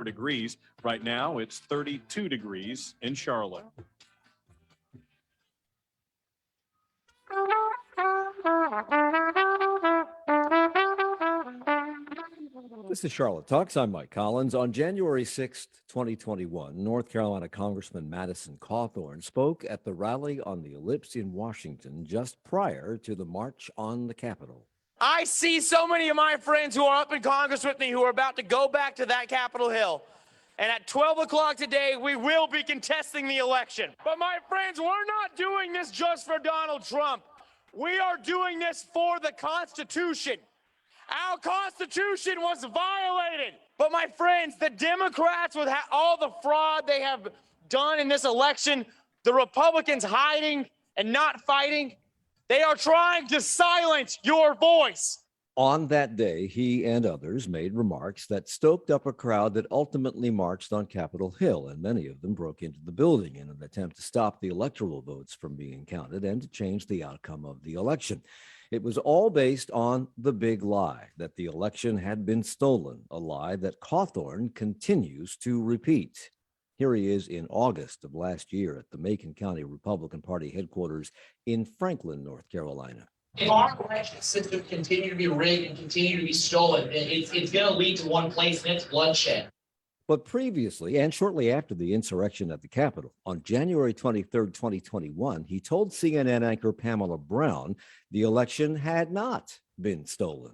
degrees. Right now, it's 32 degrees in Charlotte. This is Charlotte Talks. I'm Mike Collins. On January 6th, 2021, North Carolina Congressman Madison Cawthorn spoke at the rally on the Ellipse in Washington just prior to the march on the Capitol. I see so many of my friends who are up in Congress with me who are about to go back to that Capitol Hill. And at 12 o'clock today, we will be contesting the election. But my friends, we're not doing this just for Donald Trump. We are doing this for the Constitution. Our Constitution was violated. But my friends, the Democrats, with all the fraud they have done in this election, the Republicans hiding and not fighting, they are trying to silence your voice. On that day, he and others made remarks that stoked up a crowd that ultimately marched on Capitol Hill, and many of them broke into the building in an attempt to stop the electoral votes from being counted and to change the outcome of the election. It was all based on the big lie that the election had been stolen, a lie that Cawthorn continues to repeat. Here he is in August of last year at the Macon County Republican Party headquarters in Franklin, North Carolina. If our election system continue to be rigged and continue to be stolen, it's going to lead to one place, and it's bloodshed. But previously, and shortly after the insurrection at the Capitol, on January 23rd, 2021, he told CNN anchor Pamela Brown the election had not been stolen.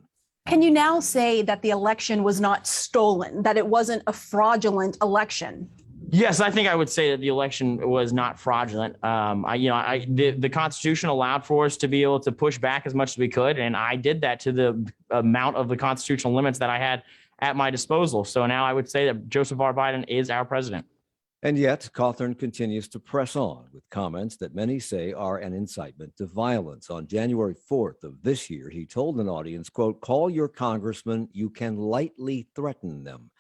Can you now say that the election was not stolen, that it wasn't a fraudulent election? Yes, I think I would say that the election was not fraudulent. The Constitution allowed for us to be able to push back as much as we could, and I did that to the amount of the constitutional limits that I had at my disposal. So now I would say that Joseph R. Biden is our president. And yet, Cawthorn continues to press on with comments that many say are an incitement to violence. On January 4th of this year, he told an audience, quote, "Call your congressman, you can lightly threaten them.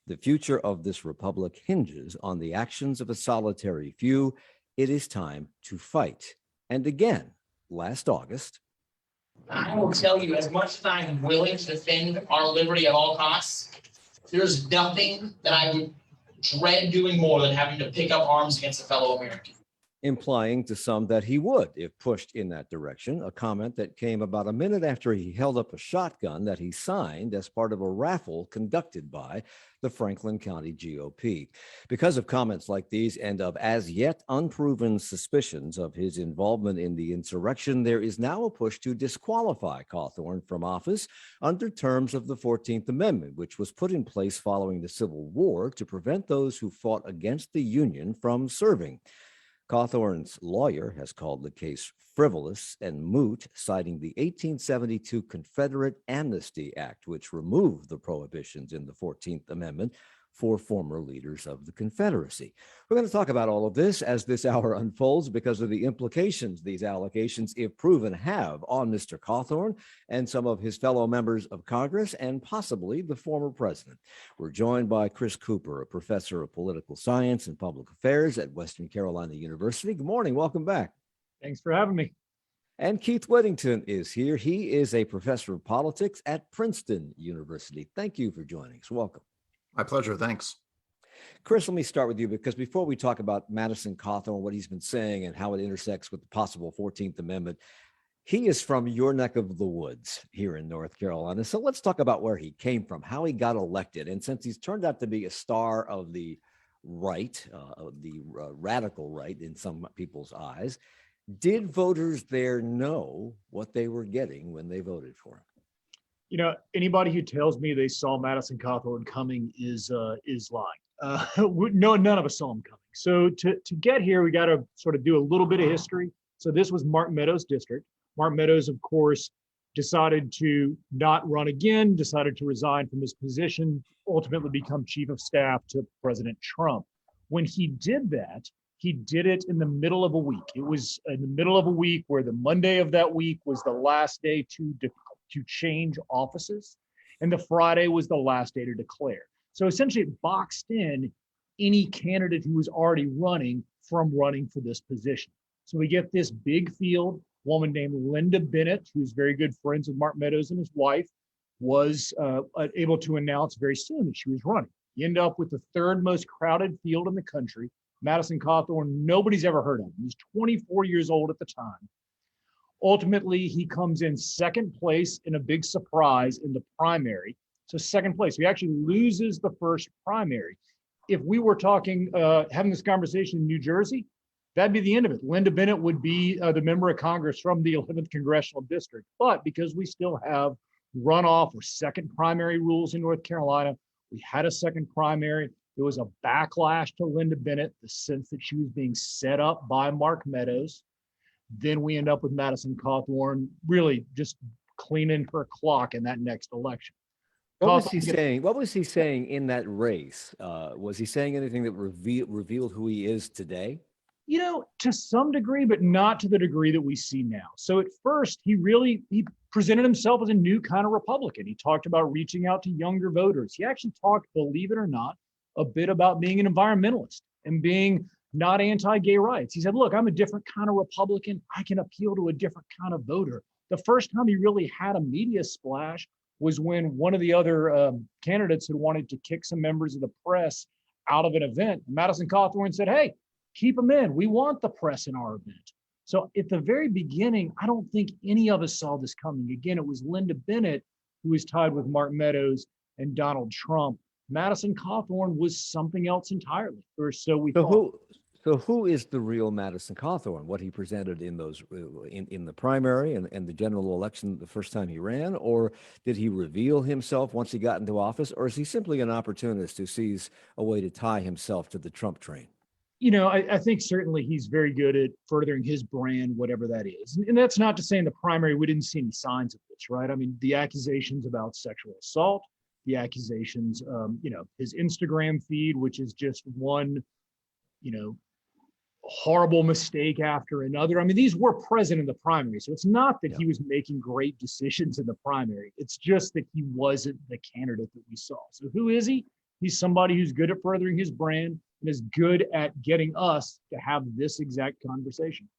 The future of this republic hinges on the actions of a solitary few. It is time to fight." And again, last August, I will tell you, as much as I am willing to defend our liberty at all costs, there's nothing that I would dread doing more than having to pick up arms against a fellow American. implying to some that he would if pushed in that direction, a comment that came about a minute after he held up a shotgun that he signed as part of a raffle conducted by the Franklin County GOP. Because of comments like these and of as yet unproven suspicions of his involvement in the insurrection, there is now a push to disqualify Cawthorn from office under terms of the 14th Amendment, which was put in place following the Civil War to prevent those who fought against the Union from serving. Cawthorn's lawyer has called the case frivolous and moot, citing the 1872 Confederate Amnesty Act, which removed the prohibitions in the 14th Amendment for former leaders of the Confederacy. We're going to talk about all of this as this hour unfolds because of the implications these allegations, if proven, have on Mr. Cawthorn and some of his fellow members of Congress and possibly the former president. We're joined by Chris Cooper, a professor of political science and public affairs at Western Carolina University. Good morning. Welcome back. Thanks for having me. And Keith Whittington is here. He is a professor of politics at Princeton University. Thank you for joining us. Welcome. My pleasure. Thanks. Chris, let me start with you, because before we talk about Madison Cawthorn, what he's been saying and how it intersects with the possible 14th Amendment, he is from your neck of the woods here in North Carolina. So let's talk about where he came from, how he got elected. And since he's turned out to be a star of the right, radical right in some people's eyes, did voters there know what they were getting when they voted for him? You know, anybody who tells me they saw Madison Cawthorn coming is lying. No, none of us saw him coming. So to get here, we got to sort of do a little bit of history. So this was Mark Meadows' district. Mark Meadows, of course, decided to not run again, decided to resign from his position, ultimately become chief of staff to President Trump. When he did that, he did it in the middle of a week. It was in the middle of a week where the Monday of that week was the last day to change offices, and the Friday was the last day to declare. So essentially it boxed in any candidate who was already running from running for this position. So we get this big field. Woman named Linda Bennett, who's very good friends with Mark Meadows and his wife, was able to announce very soon that she was running. You end up with the third most crowded field in the country. Madison Cawthorn, nobody's ever heard of him. He's 24 years old at the time. Ultimately, he comes in second place in a big surprise in the primary. So second place, he actually loses the first primary. If we were talking, having this conversation in New Jersey, that'd be the end of it. Linda Bennett would be the member of Congress from the 11th Congressional District. But because we still have runoff or second primary rules in North Carolina, we had a second primary. There was a backlash to Linda Bennett, the sense that she was being set up by Mark Meadows. Then we end up with Madison Cawthorn really just cleaning her clock in that next election. What was he saying? What was he saying in that race? Was he saying anything that revealed who he is today? You know, to some degree, but not to the degree that we see now. So at first, he presented himself as a new kind of Republican. He talked about reaching out to younger voters. He actually talked, believe it or not, a bit about being an environmentalist and being not anti-gay rights. He said, look, I'm a different kind of Republican. I can appeal to a different kind of voter. The first time he really had a media splash was when one of the other candidates had wanted to kick some members of the press out of an event. Madison Cawthorn said, hey, keep them in. We want the press in our event. So at the very beginning, I don't think any of us saw this coming. Again, it was Linda Bennett who was tied with Mark Meadows and Donald Trump. Madison Cawthorn was something else entirely, or so we thought. So who is the real Madison Cawthorn? What he presented in those in the primary and the general election the first time he ran, or did he reveal himself once he got into office, or is he simply an opportunist who sees a way to tie himself to the Trump train? You know, I think certainly he's very good at furthering his brand, whatever that is. And that's not to say in the primary we didn't see any signs of this, right? I mean, the accusations about sexual assault, the accusations, his Instagram feed, which is just one, horrible mistake after another. I mean, these were present in the primary. So it's not that he was making great decisions in the primary. It's just that he wasn't the candidate that we saw. So who is he? He's somebody who's good at furthering his brand and is good at getting us to have this exact conversation.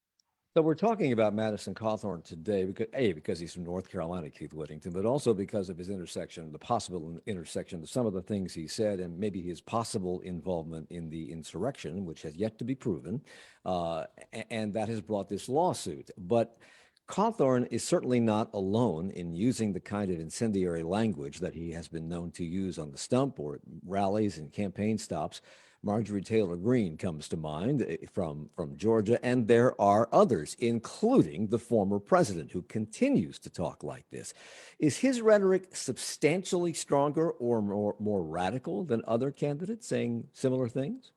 So we're talking about Madison Cawthorn today because he's from North Carolina, Keith Whittington, but also because of his the possible intersection of some of the things he said and maybe his possible involvement in the insurrection, which has yet to be proven, and that has brought this lawsuit. But Cawthorn is certainly not alone in using the kind of incendiary language that he has been known to use on the stump or at rallies and campaign stops. Marjorie Taylor Greene comes to mind from Georgia, and there are others, including the former president, who continues to talk like this. Is his rhetoric substantially stronger or more radical than other candidates saying similar things?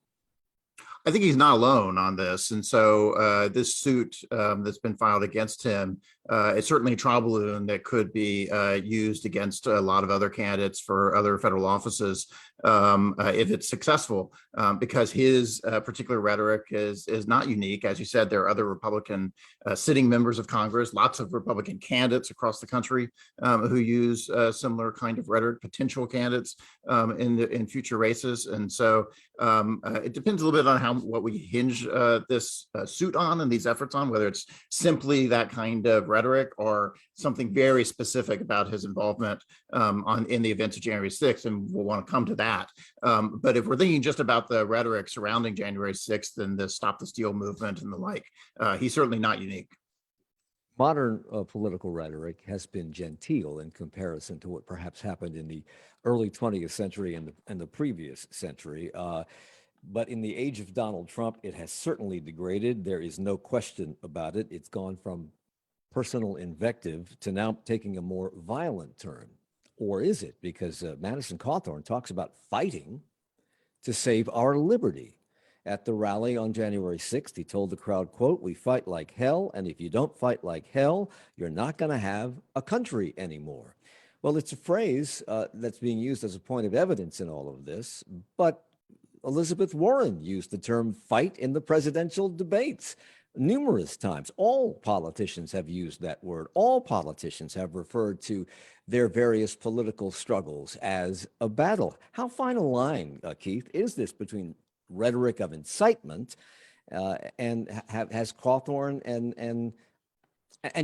I think he's not alone on this. And so this suit that's been filed against him is certainly a trial balloon that could be used against a lot of other candidates for other federal offices if it's successful, because his particular rhetoric is not unique. As you said, there are other Republican sitting members of Congress, lots of Republican candidates across the country who use similar kind of rhetoric, potential candidates in future races. And so it depends a little bit on what we hinge this suit on and these efforts on, whether it's simply that kind of rhetoric or something very specific about his involvement in the events of January 6th, and we'll want to come to that. But if we're thinking just about the rhetoric surrounding January 6th and the Stop the Steal movement and the like, he's certainly not unique. Modern political rhetoric has been genteel in comparison to what perhaps happened in the early 20th century and the previous century. But in the age of Donald Trump, it has certainly degraded. There is no question about it. It's gone from personal invective to now taking a more violent turn. Or is it? Because Madison Cawthorn talks about fighting to save our liberty. At the rally on January 6th, he told the crowd, quote, "We fight like hell, and if you don't fight like hell, you're not going to have a country anymore." Well, it's a phrase that's being used as a point of evidence in all of this, but Elizabeth Warren used the term fight in the presidential debates numerous times. All politicians have used that word. All politicians have referred to their various political struggles as a battle. How fine a line, Keith, is this between rhetoric of incitement and has Cawthorn and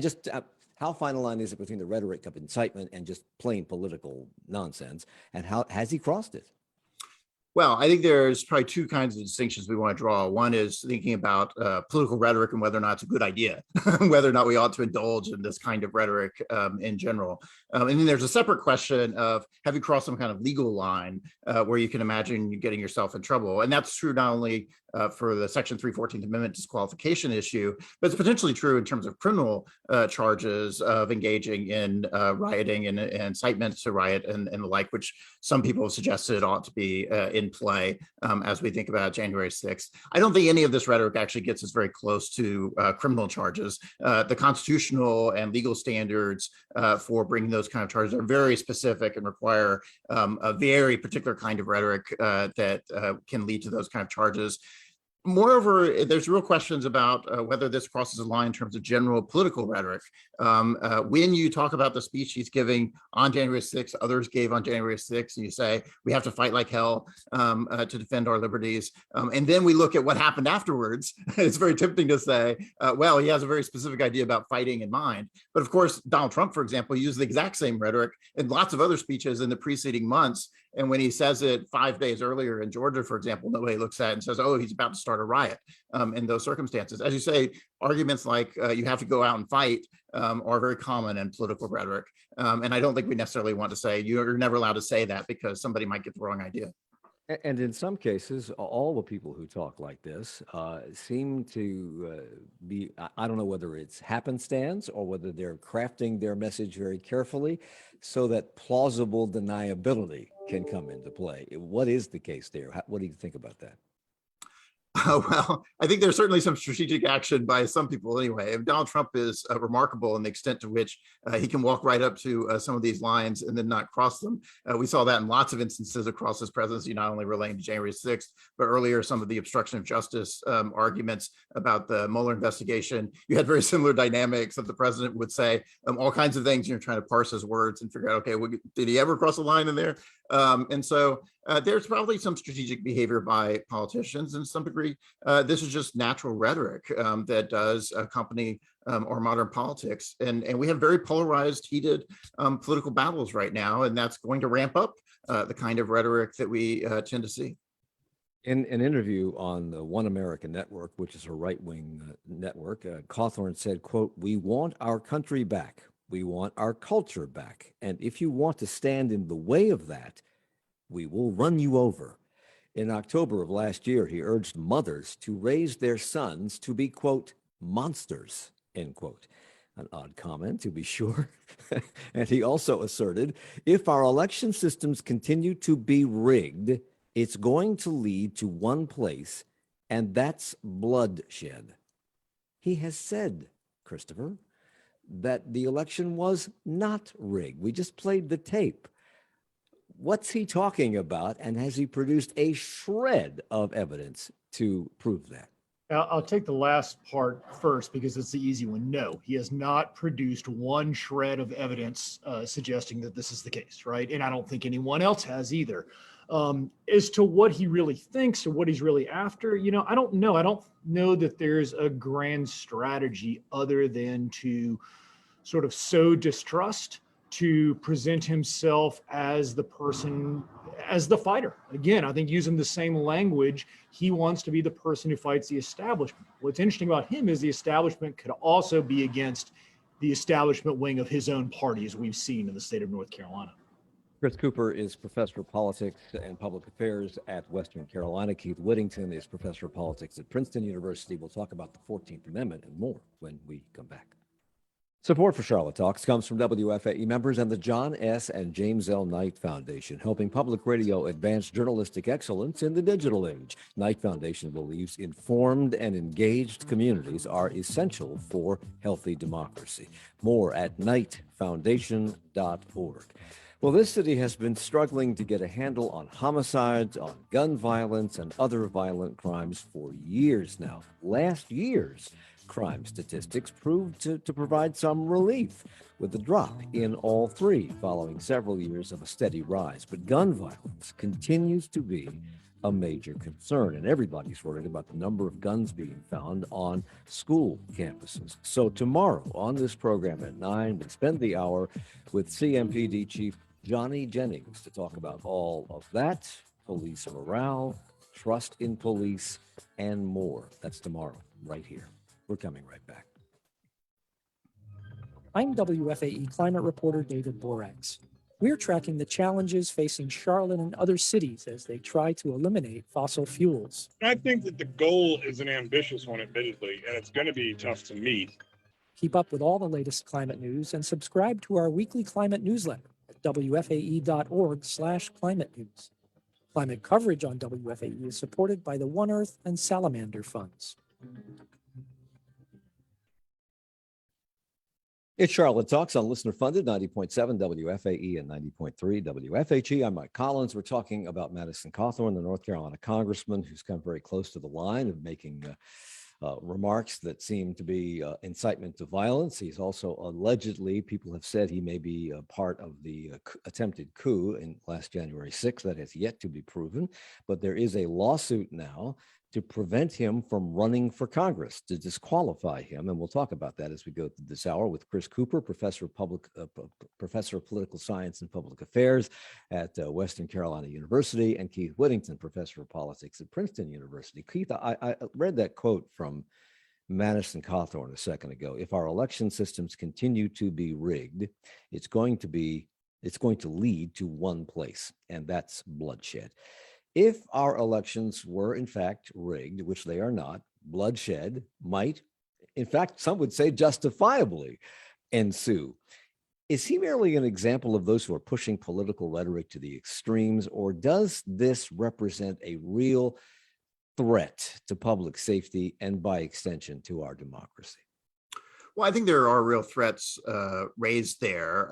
just how fine a line is it between the rhetoric of incitement and just plain political nonsense? And how has he crossed it? Well, I think there's probably two kinds of distinctions we want to draw. One is thinking about political rhetoric and whether or not it's a good idea, whether or not we ought to indulge in this kind of rhetoric in general. And then there's a separate question of have you crossed some kind of legal line where you can imagine you getting yourself in trouble. And that's true not only for the Section 314th Amendment disqualification issue, but it's potentially true in terms of criminal charges of engaging in rioting and incitement to riot and the like, which some people have suggested ought to be in play as we think about January 6th. I don't think any of this rhetoric actually gets us very close to criminal charges. The constitutional and legal standards for bringing those kind of charges are very specific and require a very particular kind of rhetoric that can lead to those kind of charges. Moreover, there's real questions about whether this crosses a line in terms of general political rhetoric. When you talk about the speech he's giving on January 6th, others gave on January 6th, and you say, we have to fight like hell to defend our liberties. And then we look at what happened afterwards. It's very tempting to say, well, he has a very specific idea about fighting in mind. But of course, Donald Trump, for example, used the exact same rhetoric in lots of other speeches in the preceding months. And when he says it 5 days earlier in Georgia, for example, nobody looks at it and says, oh, he's about to start a riot in those circumstances. As you say, arguments like you have to go out and fight are very common in political rhetoric. And I don't think we necessarily want to say you're never allowed to say that because somebody might get the wrong idea. And in some cases, all the people who talk like this seem to be, I don't know whether it's happenstance or whether they're crafting their message very carefully so that plausible deniability can come into play. What is the case there? What do you think about that? Well, I think there's certainly some strategic action by some people anyway. And Donald Trump is remarkable in the extent to which he can walk right up to some of these lines and then not cross them. We saw that in lots of instances across his presidency, not only relating to January 6th, but earlier some of the obstruction of justice arguments about the Mueller investigation. You had very similar dynamics that the president would say all kinds of things. You're trying to parse his words and figure out, okay, well, did he ever cross a line in there? And so there's probably some strategic behavior by politicians, and to some degree, this is just natural rhetoric that does accompany our modern politics. And we have very polarized, heated political battles right now, and that's going to ramp up the kind of rhetoric that we tend to see. In an interview on the One American Network, which is a right-wing network, Cawthorn said, quote, "We want our country back. We want our culture back. And if you want to stand in the way of that, we will run you over." In October of last year, he urged mothers to raise their sons to be, quote, monsters, end quote. An odd comment, to be sure. And he also asserted, if our election systems continue to be rigged, it's going to lead to one place, and that's bloodshed. He has said, Christopher, that the election was not rigged. We just played the tape. What's he talking about? And has he produced a shred of evidence to prove that? I'll take the last part first because it's the easy one. No, he has not produced one shred of evidence suggesting that this is the case, right? And I don't think anyone else has either. As to what he really thinks or what he's really after, I don't know. I don't know that there's a grand strategy other than to sort of sow distrust, to present himself as the person, as the fighter. Again, I think using the same language, he wants to be the person who fights the establishment. What's interesting about him is the establishment could also be against the establishment wing of his own party, as we've seen in the state of North Carolina. Chris Cooper is professor of politics and public affairs at Western Carolina. Keith Whittington is professor of politics at Princeton University. We'll talk about the 14th Amendment and more when we come back. Support for Charlotte Talks comes from WFAE members and the John S. and James L. Knight Foundation, helping public radio advance journalistic excellence in the digital age. Knight Foundation believes informed and engaged communities are essential for healthy democracy. More at knightfoundation.org. Well, this city has been struggling to get a handle on homicides, on gun violence, and other violent crimes for years now. Last year's crime statistics proved to provide some relief, with a drop in all three following several years of a steady rise. But gun violence continues to be a major concern, and everybody's worried about the number of guns being found on school campuses. So tomorrow on this program at 9, we spend the hour with CMPD Chief Johnny Jennings to talk about all of that police morale, trust in police, and more. That's tomorrow, right here. We're coming right back. I'm WFAE climate reporter David Borax. We're tracking the challenges facing Charlotte and other cities as they try to eliminate fossil fuels. I think that the goal is an ambitious one, admittedly, and it's going to be tough to meet. Keep up with all the latest climate news and subscribe to our weekly climate newsletter at wfae.org/climate news. Climate coverage on WFAE is supported by the One Earth and Salamander Funds. It's Charlotte Talks on listener funded 90.7 WFAE and 90.3 WFHE. I'm Mike Collins. We're talking about Madison Cawthorn, the North Carolina congressman who's come very close to the line of making remarks that seem to be incitement to violence. He's also allegedly, people have said he may be a part of the attempted coup in last January 6th. That has yet to be proven, but there is a lawsuit now to prevent him from running for Congress, to disqualify him. And we'll talk about that as we go through this hour with Chris Cooper, professor of political science and public affairs at Western Carolina University, and Keith Whittington, professor of politics at Princeton University. Keith, I read that quote from Madison Cawthorn a second ago. If our election systems continue to be rigged, it's going to lead to one place, and that's bloodshed. If our elections were in fact rigged, which they are not, bloodshed might, in fact, some would say justifiably ensue. Is he merely an example of those who are pushing political rhetoric to the extremes, or does this represent a real threat to public safety and by extension to our democracy? Well, I think there are real threats raised there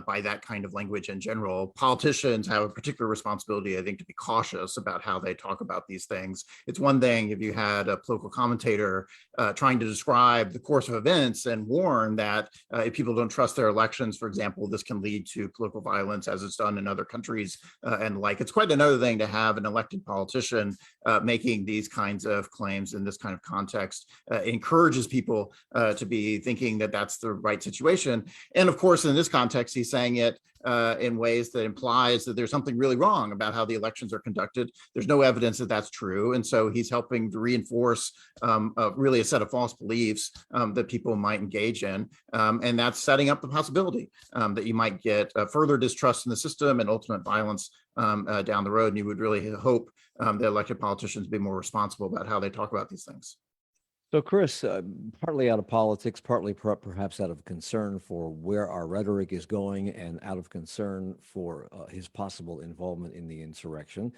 by that kind of language in general. Politicians have a particular responsibility, I think, to be cautious about how they talk about these things. It's one thing if you had a political commentator trying to describe the course of events and warn that if people don't trust their elections, for example, this can lead to political violence as it's done in other countries and the like. It's quite another thing to have an elected politician making these kinds of claims in this kind of context. It encourages people to be thinking that that's the right situation. And of course, in this context, he's saying it in ways that implies that there's something really wrong about how the elections are conducted. There's no evidence that that's true. And so he's helping to reinforce really a set of false beliefs that people might engage in. And that's setting up the possibility that you might get further distrust in the system and ultimate violence down the road. And you would really hope that elected politicians be more responsible about how they talk about these things. So, Chris, partly out of politics, partly perhaps out of concern for where our rhetoric is going and out of concern for his possible involvement in the insurrection,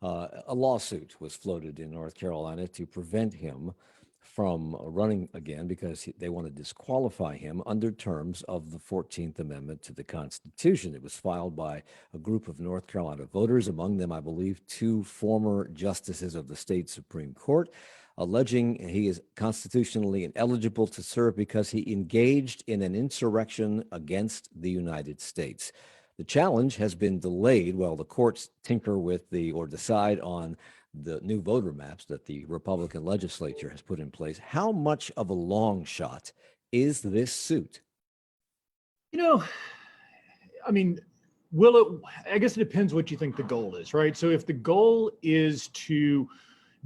a lawsuit was floated in North Carolina to prevent him from running again because they want to disqualify him under terms of the 14th Amendment to the Constitution. It was filed by a group of North Carolina voters, among them, I believe, 2 former justices of the state Supreme Court, alleging he is constitutionally ineligible to serve because he engaged in an insurrection against the United States. The challenge has been delayed while the courts tinker with or decide on the new voter maps that the Republican legislature has put in place. How much of a long shot is this suit? I mean, I guess it depends what you think the goal is, right? So if the goal is to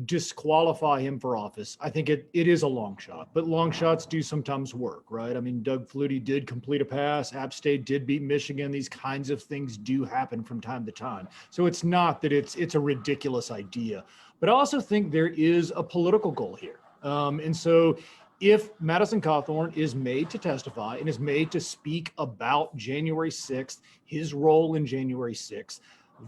disqualify him for office, I think it is a long shot, but long shots do sometimes work, right? I mean, Doug Flutie did complete a pass. App State did beat Michigan. These kinds of things do happen from time to time. So it's not that it's a ridiculous idea, but I also think there is a political goal here. And so if Madison Cawthorn is made to testify and is made to speak about January 6th, his role in January 6th,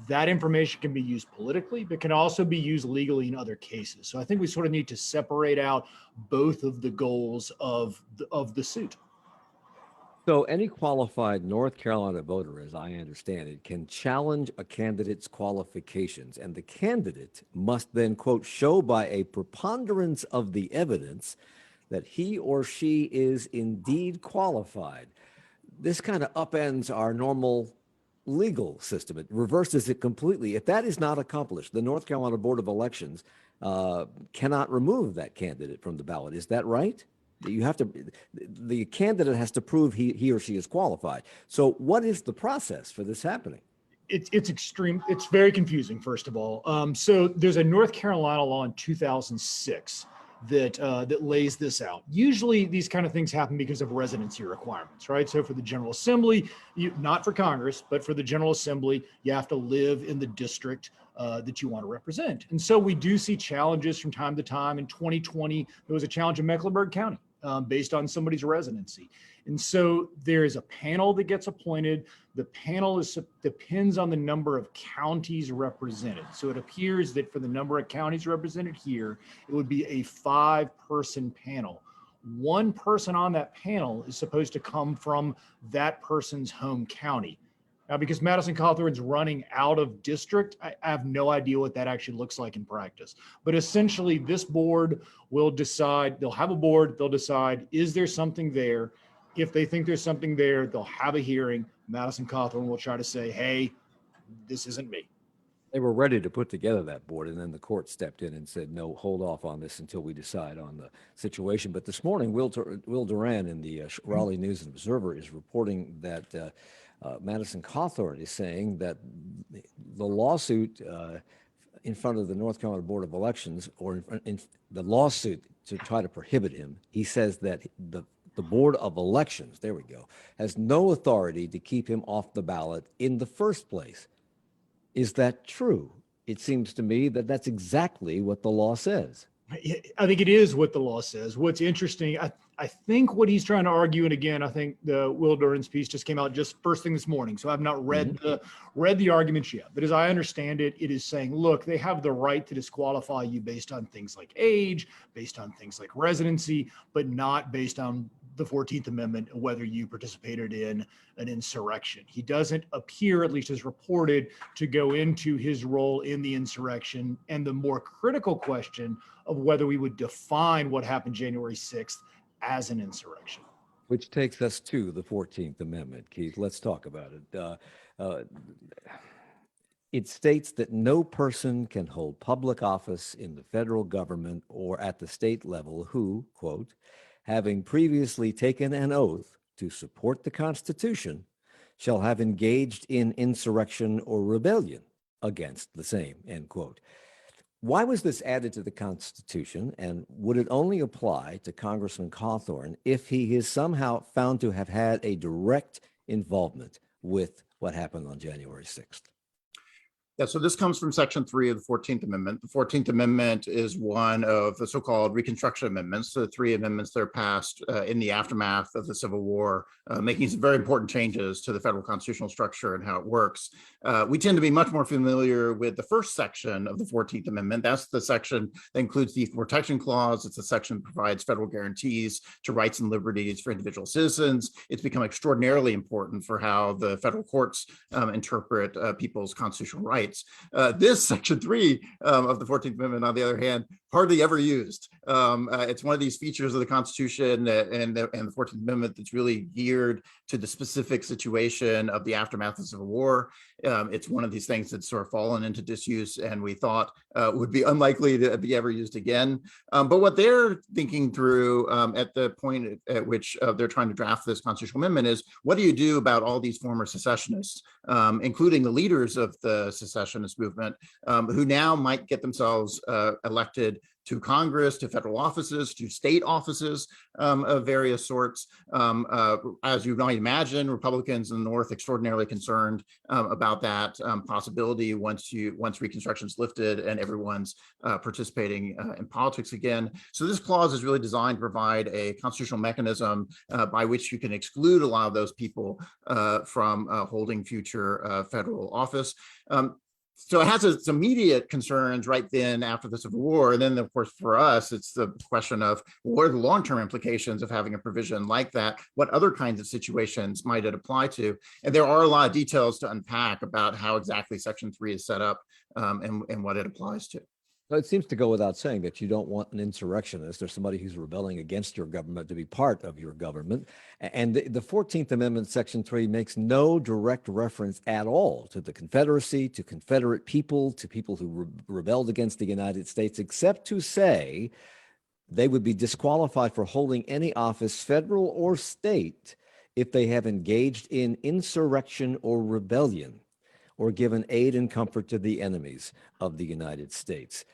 that information can be used politically, but can also be used legally in other cases. So I think we sort of need to separate out both of the goals of the suit. So any qualified North Carolina voter, as I understand it, can challenge a candidate's qualifications, and the candidate must then, quote, show by a preponderance of the evidence that he or she is indeed qualified. This kind of upends our normal legal system. It reverses it completely. If that is not accomplished, the North Carolina Board of Elections cannot remove that candidate from the ballot. Is that right? The candidate has to prove he or she is qualified. So what is the process for this happening? It's extreme. It's very confusing, first of all. So there's a North Carolina law in 2006 that lays this out. Usually these kind of things happen because of residency requirements, right? So for the General Assembly, not for Congress, but for the General Assembly, you have to live in the district that you want to represent. And so we do see challenges from time to time. In 2020, there was a challenge in Mecklenburg County based on somebody's residency. And so there is a panel that gets appointed. The panel depends on the number of counties represented. So it appears that for the number of counties represented here, it would be a 5-person panel. One person on that panel is supposed to come from that person's home county. Now, because Madison Cawthorn's running out of district, I have no idea what that actually looks like in practice. But essentially, this board will decide, they'll have a board, they'll decide, is there something there? If they think there's something there, they'll have a hearing. Madison Cawthorn will try to say, hey, this isn't me. They were ready to put together that board, and then the court stepped in and said, no, hold off on this until we decide on the situation. But this morning, Will Duran in the Raleigh News and Observer is reporting that Madison Cawthorn is saying that the lawsuit in front of the North Carolina Board of Elections, or in the lawsuit to try to prohibit him, he says that the Board of Elections, there we go, has no authority to keep him off the ballot in the first place. Is that true? It seems to me that that's exactly what the law says. I think it is what the law says. What's interesting, I think what he's trying to argue, and again, I think the Will Duran's piece just came out just first thing this morning, so I've not read the arguments yet. But as I understand it, it is saying, look, they have the right to disqualify you based on things like age, based on things like residency, but not based on the 14th Amendment, whether you participated in an insurrection. He doesn't appear, at least as reported, to go into his role in the insurrection and the more critical question of whether we would define what happened January 6th as an insurrection. Which takes us to the 14th Amendment, Keith. Let's talk about it. It states that no person can hold public office in the federal government or at the state level who, quote, having previously taken an oath to support the Constitution, shall have engaged in insurrection or rebellion against the same, end quote. Why was this added to the Constitution, and would it only apply to Congressman Cawthorn if he is somehow found to have had a direct involvement with what happened on January 6th? Yeah, so this comes from Section 3 of the 14th Amendment. The 14th Amendment is one of the so-called Reconstruction Amendments, the 3 amendments that are passed in the aftermath of the Civil War, making some very important changes to the federal constitutional structure and how it works. We tend to be much more familiar with the first section of the 14th Amendment. That's the section that includes the Equal Protection Clause. It's a section that provides federal guarantees to rights and liberties for individual citizens. It's become extraordinarily important for how the federal courts interpret people's constitutional rights. This Section 3 of the 14th Amendment, on the other hand, hardly ever used. It's one of these features of the Constitution and the 14th Amendment that's really geared to the specific situation of the aftermath of the Civil War. It's one of these things that's sort of fallen into disuse and we thought would be unlikely to be ever used again. But what they're thinking through at the point at which they're trying to draft this constitutional amendment is, what do you do about all these former secessionists, including the leaders of the secessionist movement, who now might get themselves elected to Congress, to federal offices, to state offices of various sorts. As you might imagine, Republicans in the North extraordinarily concerned about that possibility once Reconstruction's lifted and everyone's participating in politics again. So this clause is really designed to provide a constitutional mechanism by which you can exclude a lot of those people from holding future federal office. So it has its immediate concerns right then after the Civil War. And then, of course, for us, it's the question of what are the long-term implications of having a provision like that? What other kinds of situations might it apply to? And there are a lot of details to unpack about how exactly Section 3 is set up and what it applies to. It seems to go without saying that you don't want an insurrectionist or somebody who's rebelling against your government to be part of your government. And the 14th Amendment, Section 3, makes no direct reference at all to the Confederacy, to Confederate people, to people who rebelled against the United States, except to say they would be disqualified for holding any office, federal or state, if they have engaged in insurrection or rebellion. or given aid and comfort to the enemies of the United States.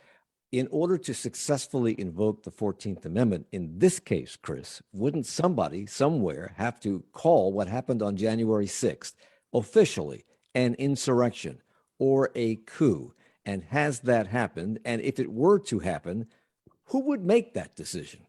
In order to successfully invoke the 14th Amendment, in this case, Chris, wouldn't somebody somewhere have to call what happened on January 6th officially an insurrection or a coup? And has that happened? And if it were to happen, who would make that decision?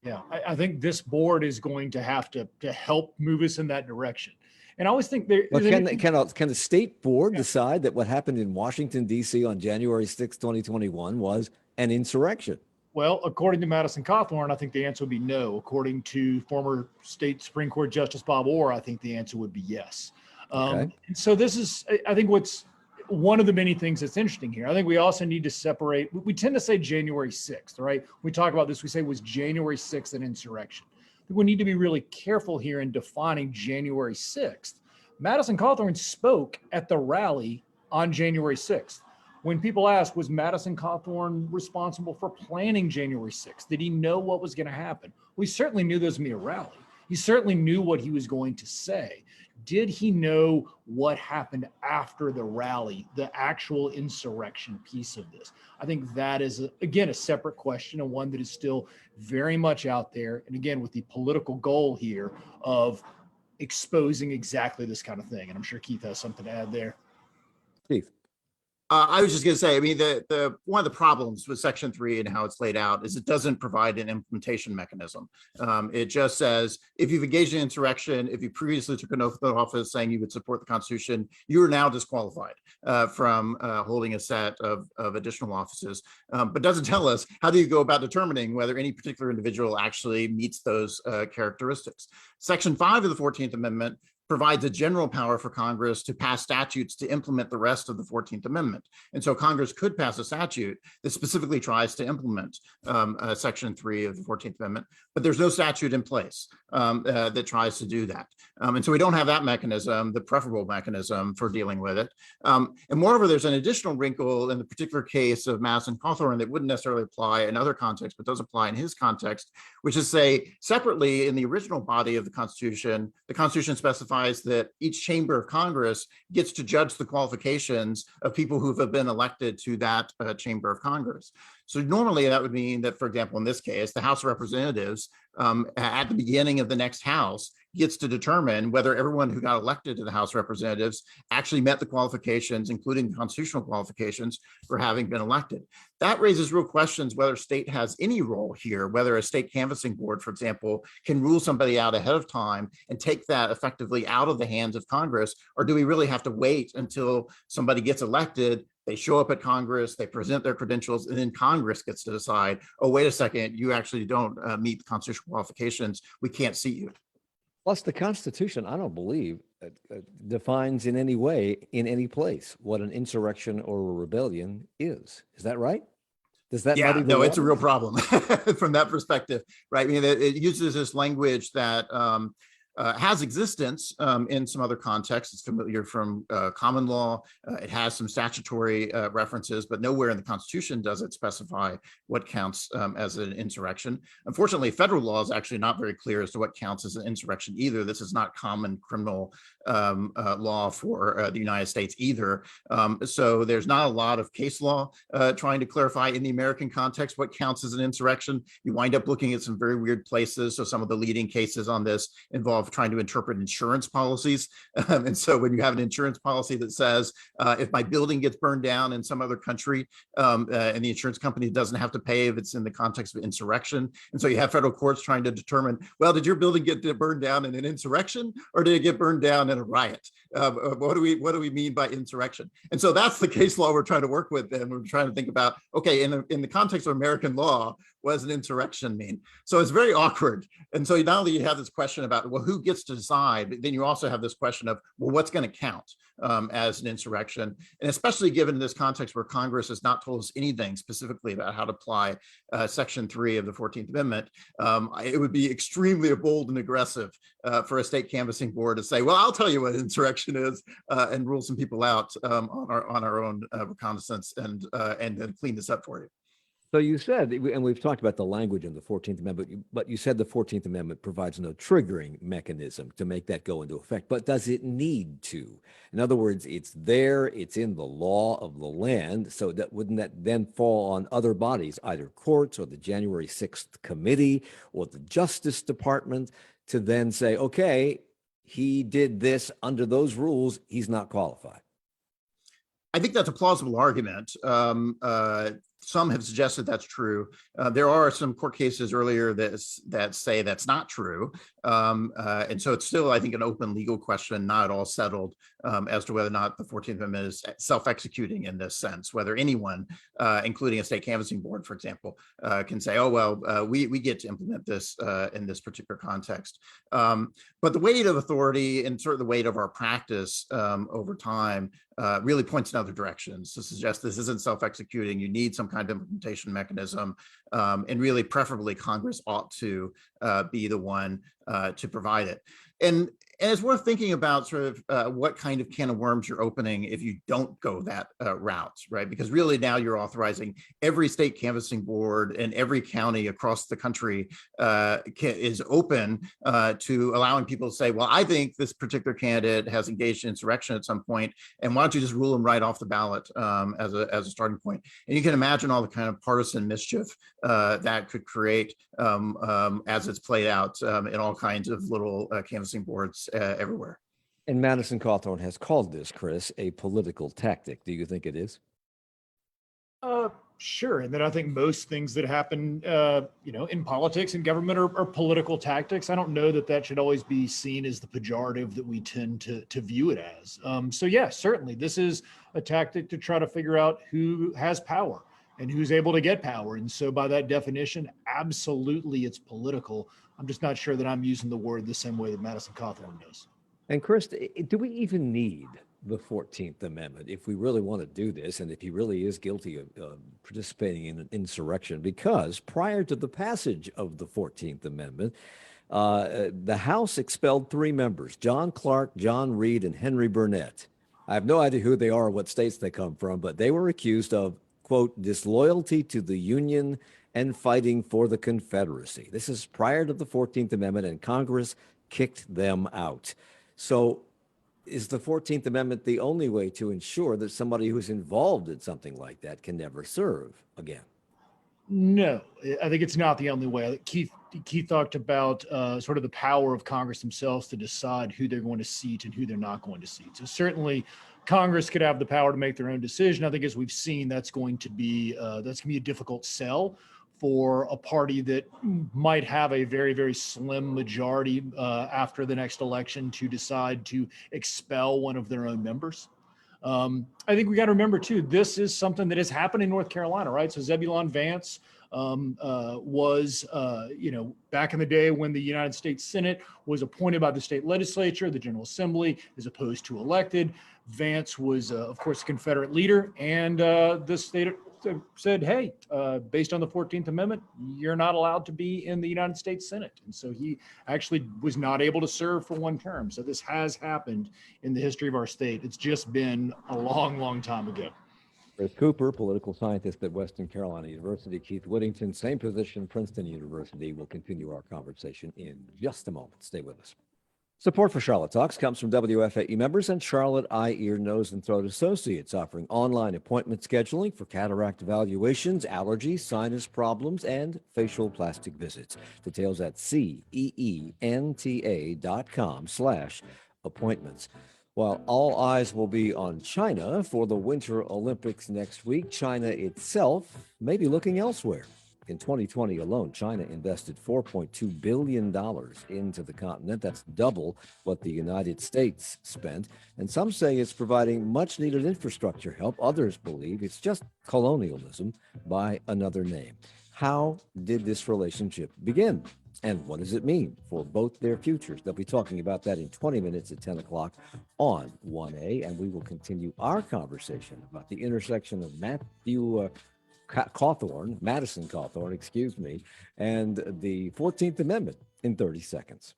Yeah, I think this board is going to have to help move us in that direction. And I always think But can the state board decide that what happened in Washington, D.C. on January 6, 2021 was an insurrection? Well, according to Madison Cawthorn, I think the answer would be no. According to former state Supreme Court Justice Bob Orr, I think the answer would be yes. Okay. And so this is, I think, what's one of the many things that's interesting here. I think we also need to separate. We tend to say January 6th, right? When we talk about this, we say was January 6th an insurrection. I think we need to be really careful here in defining January 6th. Madison Cawthorn spoke at the rally on January 6th. When people asked, was Madison Cawthorn responsible for planning January 6th? Did he know what was going to happen? We certainly knew there was going to be a rally. He certainly knew what he was going to say. Did he know what happened after the rally, the actual insurrection piece of this? I think that is, again, a separate question, and one that is still very much out there. And again, with the political goal here of exposing exactly this kind of thing. And I'm sure Keith has something to add there. Keith. I was just going to say, I mean, the one of the problems with Section 3 and how it's laid out is it doesn't provide an implementation mechanism. It just says, if you've engaged in insurrection, if you previously took an oath of office saying you would support the Constitution, you are now disqualified from holding a set of additional offices, but doesn't tell us how do you go about determining whether any particular individual actually meets those characteristics. Section 5 of the 14th Amendment provides a general power for Congress to pass statutes to implement the rest of the 14th Amendment. And so Congress could pass a statute that specifically tries to implement Section 3 of the 14th Amendment, but there's no statute in place that tries to do that. And so we don't have that mechanism, the preferable mechanism for dealing with it. And moreover, there's an additional wrinkle in the particular case of Madison Cawthorn that wouldn't necessarily apply in other contexts, but does apply in his context, which is say separately in the original body of the Constitution specifies that each chamber of Congress gets to judge the qualifications of people who have been elected to that chamber of Congress. So normally that would mean that, for example, in this case, the House of Representatives at the beginning of the next House gets to determine whether everyone who got elected to the House of Representatives actually met the qualifications, including the constitutional qualifications for having been elected. That raises real questions whether state has any role here, whether a state canvassing board, for example, can rule somebody out ahead of time and take that effectively out of the hands of Congress, or do we really have to wait until somebody gets elected, they show up at Congress, they present their credentials, and then Congress gets to decide, oh, wait a second, you actually don't meet the constitutional qualifications, we can't seat you. Plus, the Constitution, I don't believe, defines in any way, in any place, what an insurrection or a rebellion is. Is that right? Does that? Yeah, no, it's a real problem from that perspective, right? I mean, it uses this language that has existence in some other contexts. It's familiar from common law. It has some statutory references, but nowhere in the Constitution does it specify what counts as an insurrection. Unfortunately, federal law is actually not very clear as to what counts as an insurrection either. This is not common criminal law for the United States either. So there's not a lot of case law trying to clarify in the American context what counts as an insurrection. You wind up looking at some very weird places. So some of the leading cases on this involve trying to interpret insurance policies. And so when you have an insurance policy that says, if my building gets burned down in some other country and the insurance company doesn't have to pay if it's in the context of insurrection. And so you have federal courts trying to determine, well, did your building get burned down in an insurrection or did it get burned down in a riot? What do we mean by insurrection? And so that's the case law we're trying to work with. And we're trying to think about, okay, in the context of American law, what does an insurrection mean? So it's very awkward. And so not only you have this question about, well, who gets to decide, but then you also have this question of, well, what's going to count as an insurrection? And especially given this context where Congress has not told us anything specifically about how to apply Section 3 of the 14th Amendment, it would be extremely bold and aggressive for a state canvassing board to say, well, I'll tell you what insurrection is and rule some people out on our own reconnaissance and then clean this up for you. So you said, and we've talked about the language in the 14th Amendment, but you said the 14th Amendment provides no triggering mechanism to make that go into effect. But does it need to? In other words, it's there, it's in the law of the land. So that wouldn't that then fall on other bodies, either courts or the January 6th committee or the Justice Department, to then say, okay, he did this under those rules, he's not qualified? I think that's a plausible argument. Some have suggested that's true. There are some court cases earlier that say that's not true. And so it's still, I think, an open legal question, not at all settled as to whether or not the 14th Amendment is self-executing in this sense, whether anyone, including a state canvassing board, for example, can say, oh, well, we get to implement this in this particular context. But the weight of authority and sort of the weight of our practice over time really points in other directions to suggest this isn't self-executing. You need some kind of implementation mechanism, and really preferably Congress ought to be the one to provide it. And it's worth thinking about sort of what kind of can of worms you're opening if you don't go that route, right? Because really now you're authorizing every state canvassing board and every county across the country is open to allowing people to say, well, I think this particular candidate has engaged in insurrection at some point, and why don't you just rule them right off the ballot as a starting point? And you can imagine all the kind of partisan mischief that could create as it's played out in all kinds of little canvassing boards everywhere. And Madison Cawthorn has called this, Chris, a political tactic. Do you think it is? Sure. And then I think most things that happen, in politics and government are political tactics. I don't know that should always be seen as the pejorative that we tend to view it as. So yeah, certainly this is a tactic to try to figure out who has power and who's able to get power. And so by that definition, absolutely it's political. I'm just not sure that I'm using the word the same way that Madison Cawthorn does. And Chris, do we even need the 14th Amendment if we really want to do this, and if he really is guilty of participating in an insurrection? Because prior to the passage of the 14th Amendment, the House expelled 3 members, John Clark, John Reed, and Henry Burnett. I have no idea who they are or what states they come from, but they were accused of, quote, disloyalty to the Union and fighting for the Confederacy. This is prior to the 14th Amendment, and Congress kicked them out. So is the 14th Amendment the only way to ensure that somebody who's involved in something like that can never serve again? No, I think it's not the only way. Keith talked about sort of the power of Congress themselves to decide who they're going to seat and who they're not going to seat. So certainly Congress could have the power to make their own decision. I think as we've seen, that's going to be a difficult sell for a party that might have a very, very slim majority after the next election to decide to expel one of their own members. I think we got to remember too, this is something that has happened in North Carolina, right? So Zebulon Vance was, back in the day when the United States Senate was appointed by the state legislature, the General Assembly, as opposed to elected. Vance was, of course, a Confederate leader, and the state said, hey, based on the 14th Amendment, you're not allowed to be in the United States Senate. And so he actually was not able to serve for one term. So this has happened in the history of our state. It's just been a long, long time ago. Chris Cooper, political scientist at Western Carolina University. Keith Whittington, same position, Princeton University. We'll continue our conversation in just a moment. Stay with us. Support for Charlotte Talks comes from WFAE members and Charlotte Eye, Ear, Nose, and Throat Associates, offering online appointment scheduling for cataract evaluations, allergies, sinus problems, and facial plastic visits. Details at ceenta.com/appointments. While all eyes will be on China for the Winter Olympics next week, China itself may be looking elsewhere. In 2020 alone, China invested $4.2 billion into the continent. That's double what the United States spent. And some say it's providing much needed infrastructure help. Others believe it's just colonialism by another name. How did this relationship begin? And what does it mean for both their futures? They'll be talking about that in 20 minutes at 10 o'clock on 1A. And we will continue our conversation about the intersection of Madison Cawthorn, and the 14th Amendment in 30 seconds.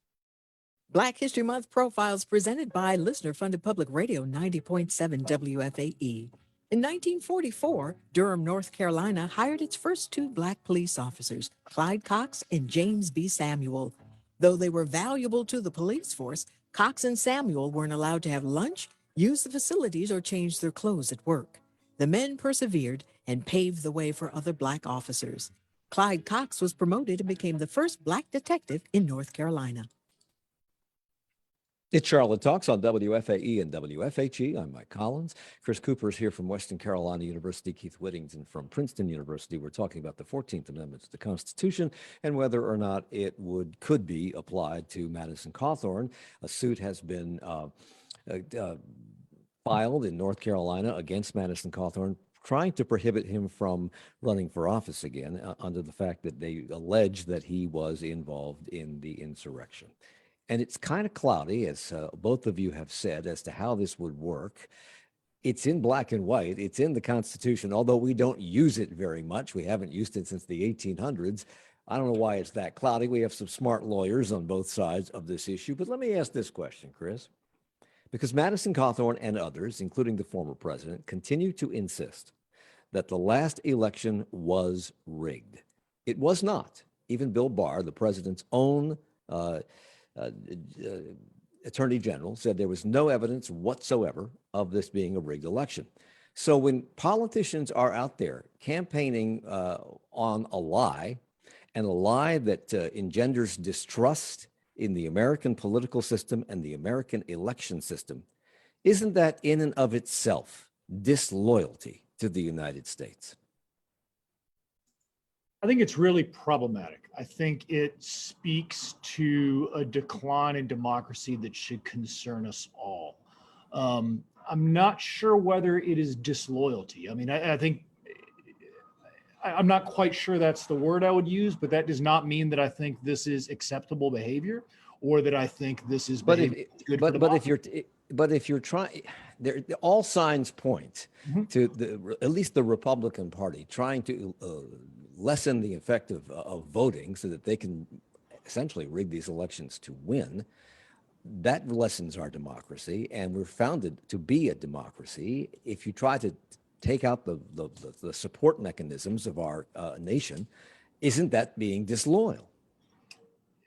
Black History Month profiles presented by listener-funded public radio 90.7 WFAE. In 1944, Durham, North Carolina hired its first 2 Black police officers, Clyde Cox and James B. Samuel. Though they were valuable to the police force, Cox and Samuel weren't allowed to have lunch, use the facilities, or change their clothes at work. The men persevered and paved the way for other Black officers. Clyde Cox was promoted and became the first Black detective in North Carolina. It's Charlotte Talks on WFAE and WFHE. I'm Mike Collins. Chris Cooper is here from Western Carolina University. Keith Whittington from Princeton University. We're talking about the 14th Amendment to the Constitution and whether or not it could be applied to Madison Cawthorn. A suit has been filed in North Carolina against Madison Cawthorn, trying to prohibit him from running for office again under the fact that they allege that he was involved in the insurrection. And it's kind of cloudy, as both of you have said, as to how this would work. It's in black and white. It's in the Constitution, although we don't use it very much. We haven't used it since the 1800s. I don't know why it's that cloudy. We have some smart lawyers on both sides of this issue. But let me ask this question, Chris. Because Madison Cawthorn and others, including the former president, continue to insist that the last election was rigged. It was not. Even Bill Barr, the president's own Attorney General, said there was no evidence whatsoever of this being a rigged election. So when politicians are out there campaigning on a lie, and a lie that engenders distrust in the American political system and the American election system, isn't that in and of itself disloyalty to the United States? I think it's really problematic. I think it speaks to a decline in democracy that should concern us all. I'm not sure whether it is disloyalty. I mean, I think I'm not quite sure that's the word I would use, but that does not mean that I think this is acceptable behavior or that I think this is behavior that's good for democracy. But if you're trying, all signs point to at least the Republican Party trying to lessen the effect of voting so that they can essentially rig these elections to win. That lessens our democracy, and we're founded to be a democracy. If you try to take out the support mechanisms of our nation, isn't that being disloyal?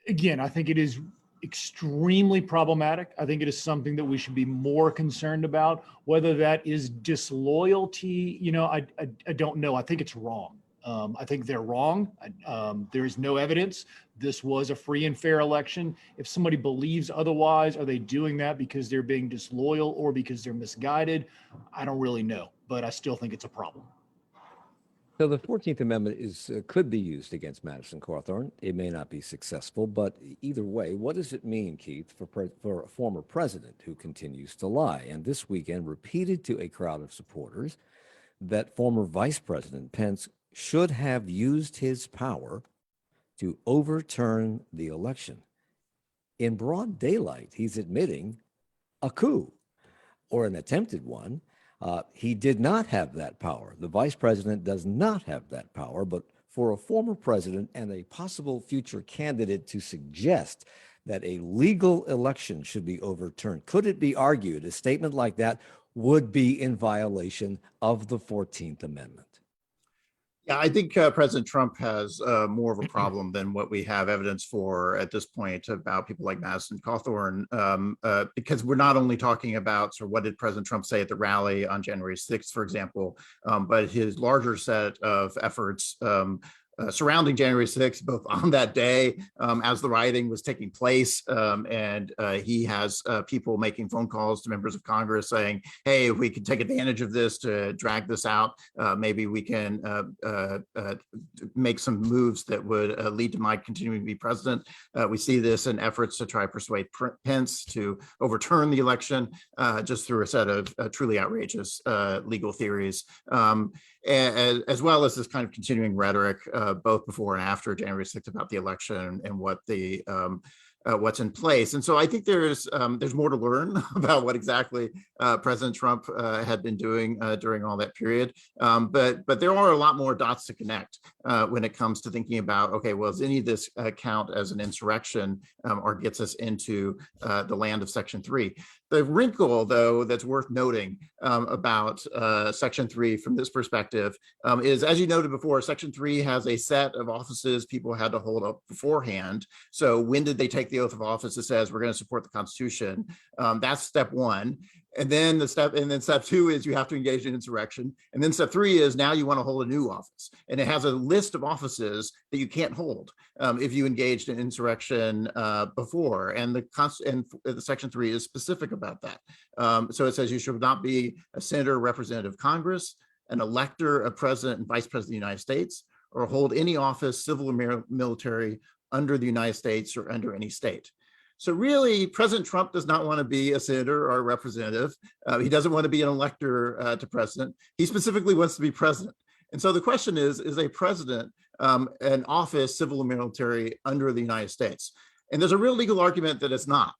Again, I think it is extremely problematic. I think it is something that we should be more concerned about. Whether that is disloyalty, I don't know. I think it's wrong. I think they're wrong. There is no evidence. This was a free and fair election. If somebody believes otherwise, are they doing that because they're being disloyal or because they're misguided? I don't really know, but I still think it's a problem. So the 14th Amendment could be used against Madison Cawthorn. It may not be successful, but either way, what does it mean, Keith, for a former president who continues to lie? And this weekend repeated to a crowd of supporters that former Vice President Pence should have used his power to overturn the election. In broad daylight, he's admitting a coup or an attempted one. He did not have that power. The vice president does not have that power, but for a former president and a possible future candidate to suggest that a legal election should be overturned, could it be argued a statement like that would be in violation of the 14th Amendment? Yeah, I think President Trump has more of a problem than what we have evidence for at this point about people like Madison Cawthorn, because we're not only talking about sort of what did President Trump say at the rally on January 6th, for example, but his larger set of efforts surrounding January 6th, both on that day as the rioting was taking place. And he has people making phone calls to members of Congress saying, hey, if we could take advantage of this to drag this out, maybe we can make some moves that would lead to my continuing to be president. We see this in efforts to try to persuade Pence to overturn the election just through a set of truly outrageous legal theories. As well as this kind of continuing rhetoric, both before and after January 6th about the election and what the what's in place. And so I think there's more to learn about what exactly President Trump had been doing during all that period. But there are a lot more dots to connect when it comes to thinking about, okay, well, does any of this count as an insurrection or gets us into the land of Section 3? The wrinkle, though, that's worth noting about Section 3 from this perspective is, as you noted before, Section 3 has a set of offices people had to hold up beforehand. So when did they take the oath of office that says we're going to support the Constitution? That's step one. And then step two is you have to engage in insurrection. And then step three is now you want to hold a new office. And it has a list of offices that you can't hold if you engaged in insurrection before. And the Section 3 is specific about that. So it says you should not be a senator, representative of Congress, an elector, a president and vice president of the United States, or hold any office, civil or military, under the United States or under any state. So really, President Trump does not want to be a senator or a representative. He doesn't want to be an elector to president. He specifically wants to be president. And so the question is a president an office, civil or military, under the United States? And there's a real legal argument that it's not.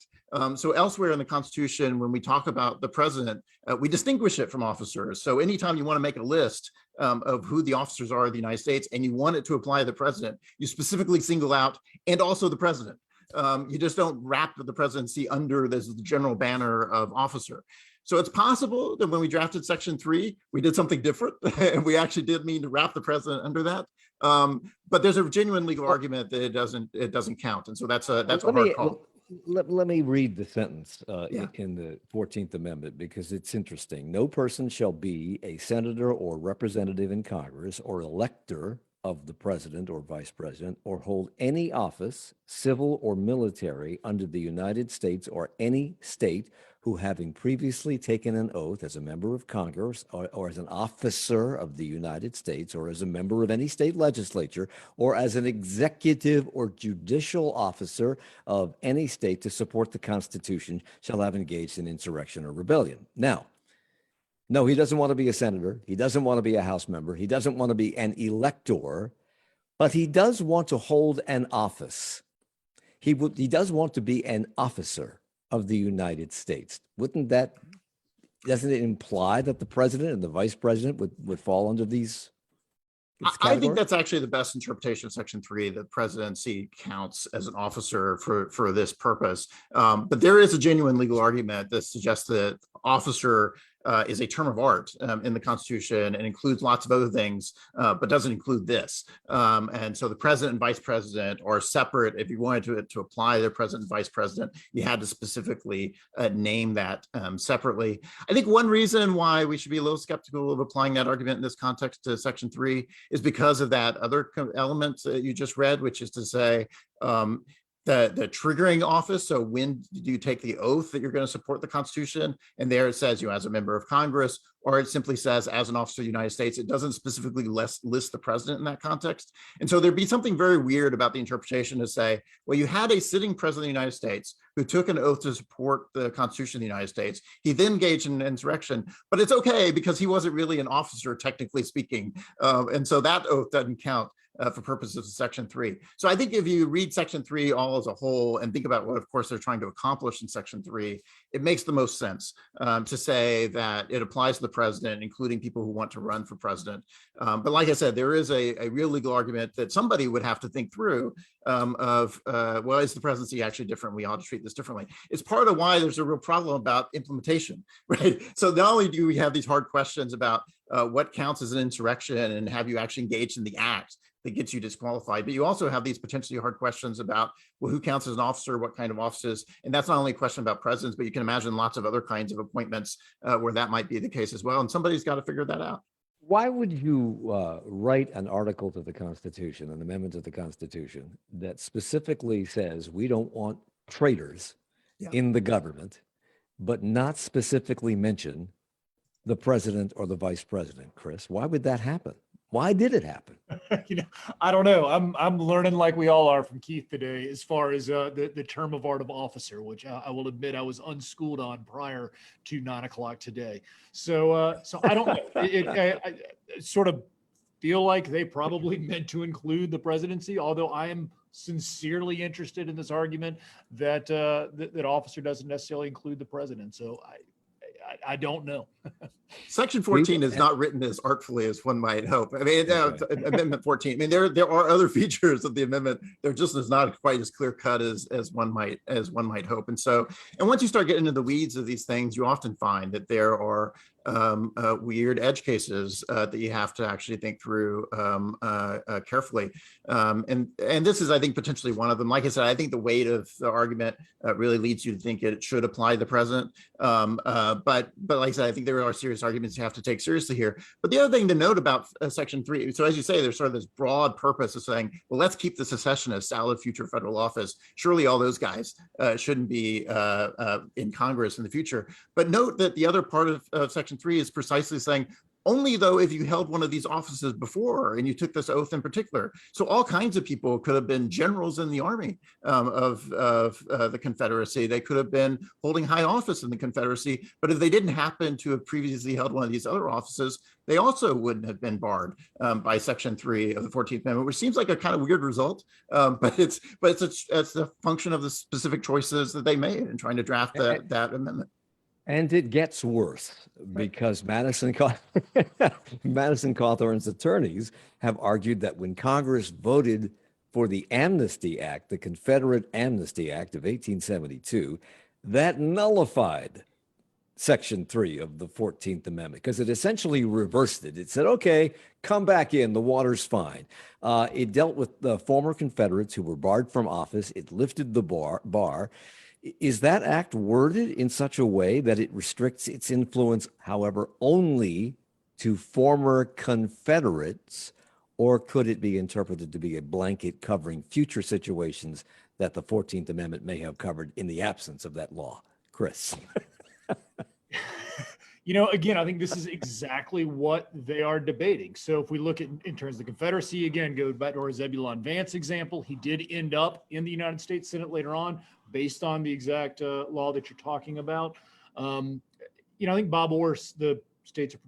So elsewhere in the Constitution, when we talk about the president, we distinguish it from officers. So anytime you want to make a list of who the officers are of the United States and you want it to apply to the president, you specifically single out and also the president. You just don't wrap the presidency under this general banner of officer. So it's possible that when we drafted Section 3, we did something different, and we actually did mean to wrap the president under that. But there's a genuine legal argument that it doesn't count, and so that's a hard call. Let me read the sentence in the 14th Amendment, because it's interesting. No person shall be a senator or representative in Congress or elector of the president or vice president, or hold any office, civil or military, under the United States or any state, who, having previously taken an oath as a member of Congress or as an officer of the United States or as a member of any state legislature or as an executive or judicial officer of any state to support the Constitution, shall have engaged in insurrection or rebellion. Now, no, he doesn't want to be a senator. He doesn't want to be a House member. He doesn't want to be an elector, but he does want to hold an office. He does want to be an officer of the United States. Doesn't it imply that the president and the vice president would fall under these? I think that's actually the best interpretation of Section 3, that presidency counts as an officer for this purpose. But there is a genuine legal argument that suggests that officer is a term of art in the Constitution and includes lots of other things, but doesn't include this. And so the president and vice president are separate. If you wanted to apply the president and vice president, you had to specifically name that separately. I think one reason why we should be a little skeptical of applying that argument in this context to Section 3 is because of that other element that you just read, which is to say, the triggering office. So when do you take the oath that you're going to support the Constitution? And there it says, as a member of Congress, or it simply says as an officer of the United States. It doesn't specifically list the president in that context. And so there'd be something very weird about the interpretation to say, well, you had a sitting president of the United States who took an oath to support the Constitution of the United States. He then engaged in an insurrection, but it's okay because he wasn't really an officer, technically speaking. And so that oath doesn't count for purposes of Section 3. So I think if you read Section 3 all as a whole and think about what, of course, they're trying to accomplish in Section 3, it makes the most sense to say that it applies to the president, including people who want to run for president. But like I said, there is a real legal argument that somebody would have to think through well, is the presidency actually different? We ought to treat this differently. It's part of why there's a real problem about implementation, right? So not only do we have these hard questions about what counts as an insurrection and have you actually engaged in the act that gets you disqualified, but you also have these potentially hard questions about, well, who counts as an officer, what kind of offices? And that's not only a question about presidents, but you can imagine lots of other kinds of appointments where that might be the case as well. And somebody's got to figure that out. Why would you write an article to the Constitution, an amendment to the Constitution, that specifically says we don't want traitors in the government, but not specifically mention the president or the vice president, Chris? Why would that happen? Why did it happen? I don't know. I'm learning like we all are from Keith today, as far as the term of art of officer, which I will admit I was unschooled on prior to 9 o'clock today. So I don't know. I sort of feel like they probably meant to include the presidency, although I am sincerely interested in this argument that that officer doesn't necessarily include the president. So I don't know. Section 14 is not written as artfully as one might hope. I mean, Amendment 14. I mean, there are other features of the amendment. They're just not quite as clear cut as one might hope. And so, and once you start getting into the weeds of these things, you often find that there are weird edge cases that you have to actually think through carefully. And this is, I think, potentially one of them. Like I said, I think the weight of the argument really leads you to think it should apply to the president. But like I said, I think there are serious arguments you have to take seriously here. But the other thing to note about Section 3, so as you say, there's sort of this broad purpose of saying, well, let's keep the secessionists out of future federal office. Surely all those guys shouldn't be in Congress in the future. But note that the other part of Section 3 is precisely saying, only though if you held one of these offices before and you took this oath in particular. So all kinds of people could have been generals in the army of the Confederacy. They could have been holding high office in the Confederacy, but if they didn't happen to have previously held one of these other offices, they also wouldn't have been barred by Section 3 of the 14th Amendment, which seems like a kind of weird result, but it's a function of the specific choices that they made in trying to draft that amendment. And it gets worse because Madison Cawthorn's attorneys have argued that when Congress voted for the Amnesty Act, the Confederate Amnesty Act of 1872, that nullified Section 3 of the 14th Amendment because it essentially reversed it. It said, okay, come back in, the water's fine. It dealt with the former Confederates who were barred from office. It lifted the bar. Is that act worded in such a way that it restricts its influence, however, only to former Confederates, or could it be interpreted to be a blanket covering future situations that the 14th Amendment may have covered in the absence of that law? Chris. Again, I think this is exactly what they are debating. So if we look at in terms of the Confederacy, again, go back to our Zebulon Vance example, he did end up in the United States Senate later on based on the exact law that you're talking about. I think Bob Orr, the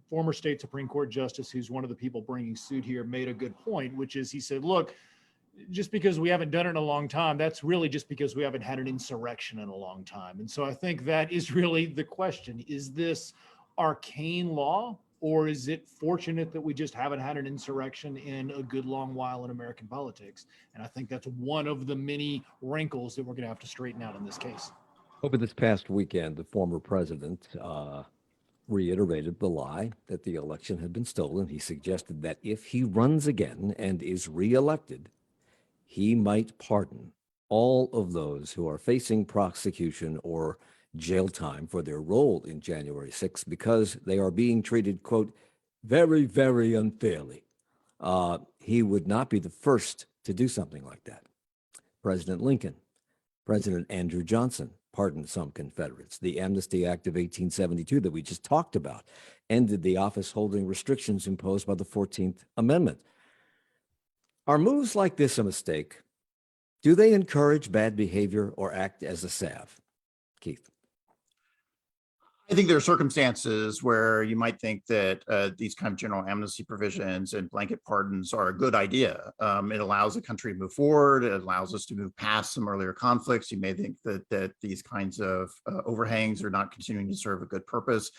former state Supreme Court justice, who's one of the people bringing suit here, made a good point, which is he said, look, just because we haven't done it in a long time, that's really just because we haven't had an insurrection in a long time. And so I think that is really the question. Is this arcane law, or is it fortunate that we just haven't had an insurrection in a good long while in American politics? And I think that's one of the many wrinkles that we're going to have to straighten out in this case. Over this past weekend, the former president reiterated the lie that the election had been stolen. He suggested that if he runs again and is reelected, he might pardon all of those who are facing prosecution or jail time for their role in January 6th because they are being treated, quote, very, very unfairly. He would not be the first to do something like that. President Lincoln, President Andrew Johnson pardoned some Confederates. The Amnesty Act of 1872 that we just talked about ended the office holding restrictions imposed by the 14th Amendment. Are moves like this a mistake? Do they encourage bad behavior or act as a salve? Keith. I think there are circumstances where you might think that these kind of general amnesty provisions and blanket pardons are a good idea. It allows the country to move forward. It allows us to move past some earlier conflicts. You may think that these kinds of overhangs are not continuing to serve a good purpose.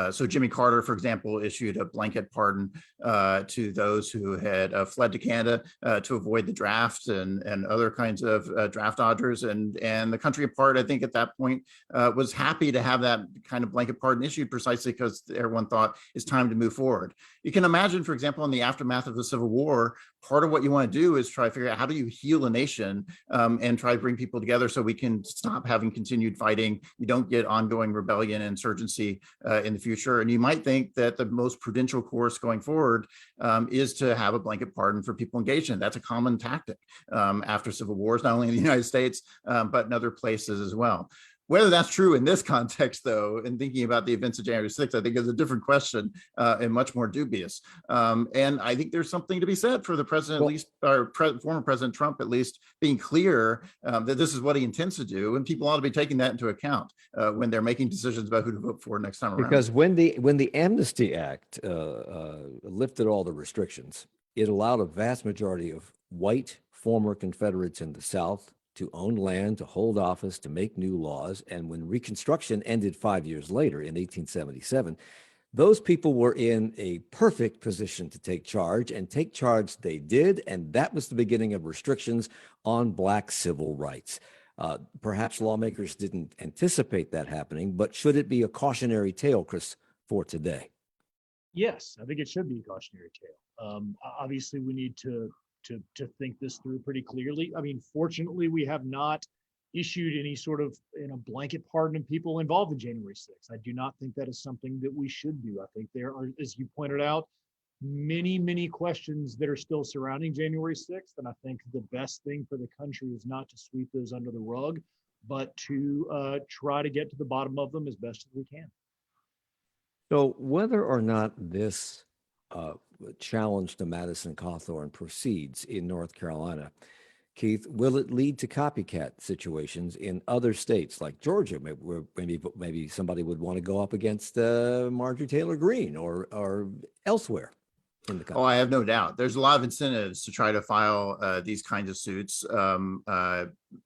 So Jimmy Carter, for example, issued a blanket pardon to those who had fled to Canada to avoid the draft and other kinds of draft dodgers. And the country apart, I think at that point, was happy to have that kind of blanket pardon issued precisely because everyone thought it's time to move forward. You can imagine, for example, in the aftermath of the Civil War, part of what you want to do is try to figure out how do you heal a nation and try to bring people together so we can stop having continued fighting. You don't get ongoing rebellion and insurgency in the future. And you might think that the most prudential course going forward is to have a blanket pardon for people engaged in it. That's a common tactic after civil wars, not only in the United States, but in other places as well. Whether that's true in this context, though, and thinking about the events of January 6th, I think is a different question and much more dubious. And I think there's something to be said for the president, at least, or former President Trump, at least, being clear that this is what he intends to do, and people ought to be taking that into account when they're making decisions about who to vote for next time around. Because when the Amnesty Act lifted all the restrictions, it allowed a vast majority of white former Confederates in the South to own land, to hold office, to make new laws. And when Reconstruction ended 5 years later in 1877, those people were in a perfect position to take charge, and take charge they did. And that was the beginning of restrictions on Black civil rights. Perhaps lawmakers didn't anticipate that happening, but should it be a cautionary tale, Chris, for today? Yes, I think it should be a cautionary tale. Obviously, we need to think this through pretty clearly. I mean, fortunately, we have not issued any sort of blanket pardon of people involved in January 6th. I do not think that is something that we should do. I think there are, as you pointed out, many questions that are still surrounding January 6th. And I think the best thing for the country is not to sweep those under the rug, but to try to get to the bottom of them as best as we can. So whether or not this challenge to Madison Cawthorn proceeds in North Carolina, Keith, will it lead to copycat situations in other states like Georgia, where maybe somebody would want to go up against Marjorie Taylor Greene or elsewhere in the country? Oh, I have no doubt. There's a lot of incentives to try to file these kinds of suits.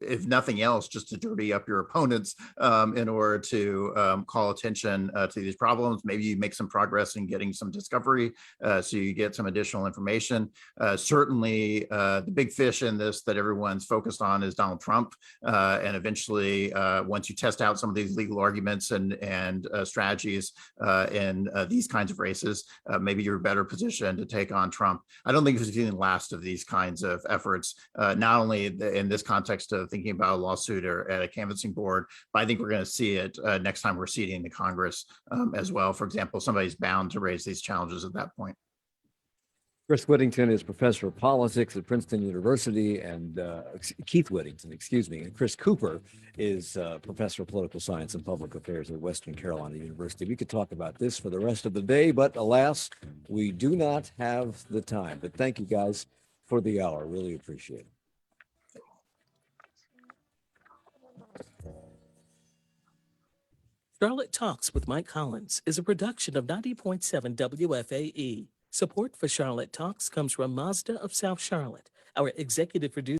If nothing else, just to dirty up your opponents in order to call attention to these problems. Maybe you make some progress in getting some discovery, so you get some additional information. Certainly, the big fish in this that everyone's focused on is Donald Trump. And eventually, once you test out some of these legal arguments and strategies in these kinds of races, maybe you're better positioned to take on Trump. I don't think we've seen the last of these kinds of efforts, not only in this context of thinking about a lawsuit or at a canvassing board, but I think we're going to see it next time we're seating the Congress as well. For example, somebody's bound to raise these challenges at that point. Chris Whittington is professor of politics at Princeton University, and Keith Whittington, excuse me, and Chris Cooper is professor of political science and public affairs at Western Carolina University. We could talk about this for the rest of the day, but alas, we do not have the time. But thank you guys for the hour. Really appreciate it. Charlotte Talks with Mike Collins is a production of 90.7 WFAE. Support for Charlotte Talks comes from Mazda of South Charlotte. Our executive producer